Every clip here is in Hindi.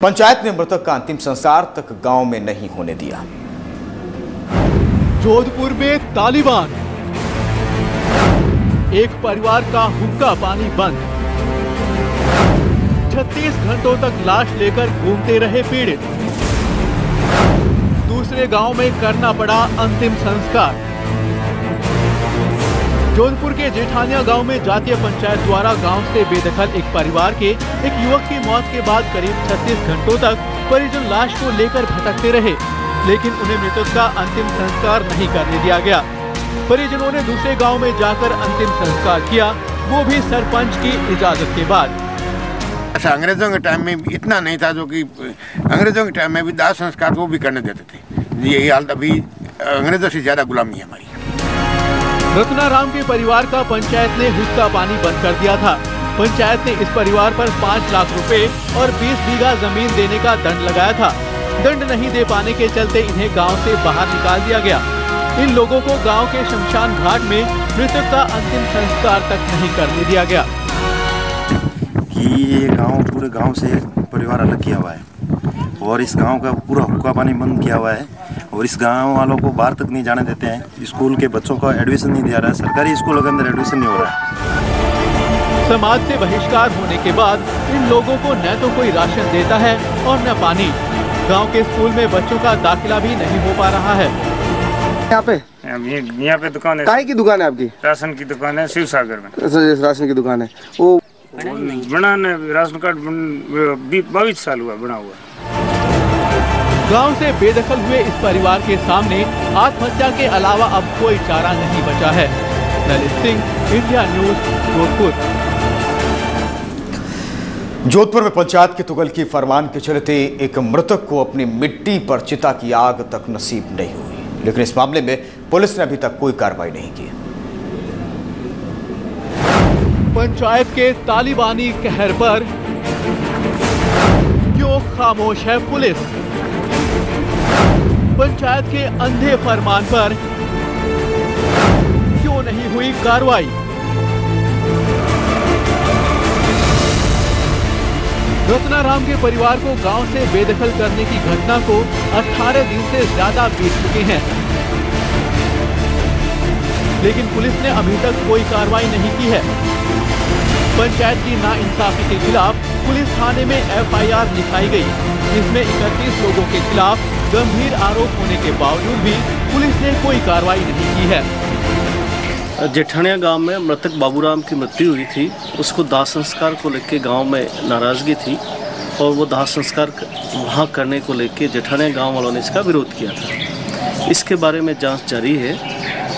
पंचायत ने मृतक का अंतिम संस्कार तक गांव में नहीं होने दिया। जोधपुर में तालिबान, एक परिवार का हुक्का पानी बंद, 36 घंटों तक लाश लेकर घूमते रहे पीड़ित, दूसरे गांव में करना पड़ा अंतिम संस्कार। जोधपुर के जेठानिया गांव में जातीय पंचायत द्वारा गांव से बेदखल एक परिवार के एक युवक की मौत के बाद करीब 36 घंटों तक परिजन लाश को लेकर भटकते रहे, लेकिन उन्हें मृतक का अंतिम संस्कार नहीं करने दिया गया। परिजनों ने दूसरे गांव में जाकर अंतिम संस्कार किया, वो भी सरपंच की इजाजत के बाद। अच्छा, अंग्रेजों के टाइम में इतना नहीं था, जो कि अंग्रेजों के टाइम में भी दाह संस्कार वो भी करने देते थे। यही हालत अभी अंग्रेजों से ज्यादा गुलामी है हमारी। रत्नाराम के परिवार का पंचायत ने हुक्का पानी बंद कर दिया था। पंचायत ने इस परिवार पर 5 लाख रुपए और 20 बीघा जमीन देने का दंड लगाया था। दंड नहीं दे पाने के चलते इन्हें गांव से बाहर निकाल दिया गया। इन लोगों को गांव के शमशान घाट में मृतक का अंतिम संस्कार तक नहीं करने दिया गया। कि ये गांव पूरे गांव से परिवार अलग किया हुआ है और इस गांव का पूरा हुक्का पानी बंद किया हुआ है और इस गांव वालों को बाहर तक नहीं जाने देते हैं। स्कूल के बच्चों का एडमिशन नहीं दिया रहा है, सरकारी स्कूलों के अंदर एडमिशन नहीं हो रहा है। समाज से बहिष्कार होने के बाद इन लोगों को न तो कोई राशन देता है और न पानी। गांव के स्कूल में बच्चों का दाखिला भी नहीं हो पा रहा है। यहाँ पे दुकान है। काहे की दुकान है आपकी? राशन की दुकान है, शिव सागर में। राशन की दुकान है। वो बनाने राशन कार्ड 22 साल हुआ बना हुआ। गांव से बेदखल हुए इस परिवार के सामने आत्महत्या के अलावा अब कोई चारा नहीं बचा है। Lalit Singh, India news, Jodhpur. जोधपुर में पंचायत के तुगलकी फरमान के चलते एक मृतक को अपनी मिट्टी पर चिता की आग तक नसीब नहीं हुई, लेकिन इस मामले में पुलिस ने अभी तक कोई कार्रवाई नहीं की। पंचायत के तालिबानी कहर पर क्यों खामोश है पुलिस? पंचायत के अंधे फरमान पर क्यों नहीं हुई कार्रवाई? रत्नाराम के परिवार को गांव से बेदखल करने की घटना को 18 दिन से ज्यादा बीत चुके हैं, लेकिन पुलिस ने अभी तक कोई कार्रवाई नहीं की है। पंचायत की नाइंसाफी के खिलाफ पुलिस थाने में एफआईआर लिखाई गई, जिसमें 31 लोगों के खिलाफ गंभीर आरोप होने के बावजूद भी पुलिस ने कोई कार्रवाई नहीं की है। जेठानिया गांव में मृतक बाबूराम की मृत्यु हुई थी। उसको दाह संस्कार को लेकर गांव में नाराजगी थी और वो दाह संस्कार वहां करने को लेकर जेठानिया गांव वालों ने इसका विरोध किया था। इसके बारे में जांच जारी है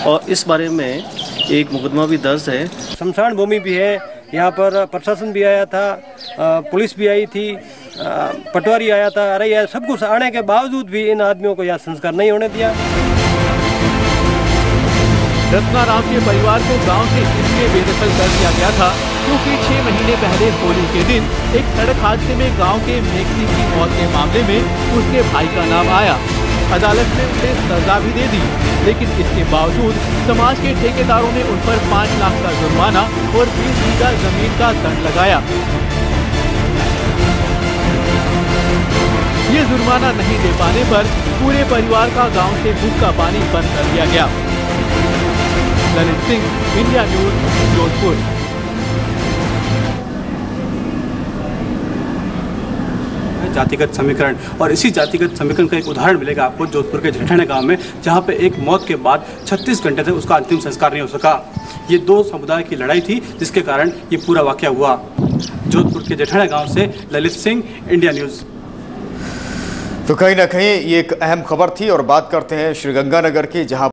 और इस बारे में एक मुकदमा भी दर्ज है। शमशान भूमि भी है, यहाँ पर प्रशासन भी आया था, पुलिस भी आई थी, पटवारी आया था, अरे सब कुछ आने के बावजूद भी इन आदमियों को यहाँ संस्कार नहीं होने दिया। रत्नाराम के परिवार को गांव से इसलिए बेदखल कर दिया गया था क्योंकि 6 महीने पहले होली के दिन एक सड़क हादसे में गांव के मेघ सिंह की मौत के मामले में उसके भाई का नाम आया। अदालत ने उसे सजा भी दे दी, लेकिन इसके बावजूद समाज के ठेकेदारों ने उन पर 5 लाख का जुर्माना और 20 बीघा जमीन का दंड लगाया। ये जुर्माना नहीं दे पाने पर पूरे परिवार का गांव से हुक्का पानी बंद कर दिया गया। Lalit Singh, India news, Jodhpur. जातिगत समीकरण, और इसी जातिगत समीकरण का एक उदाहरण मिलेगा आपको जोधपुर के जेठानिया गांव में, जहां पे एक मौत के बाद 36 घंटे तक उसका अंतिम संस्कार नहीं हो सका। ये 2 समुदाय की लड़ाई थी, जिसके कारण ये पूरा वाकया हुआ। जोधपुर के जेठानिया गांव से ललित सिंह, इंडिया न्यूज। तो कहीं ना कहीं ये एक अहम खबर थी और बात करते हैं श्रीगंगानगर की, जहां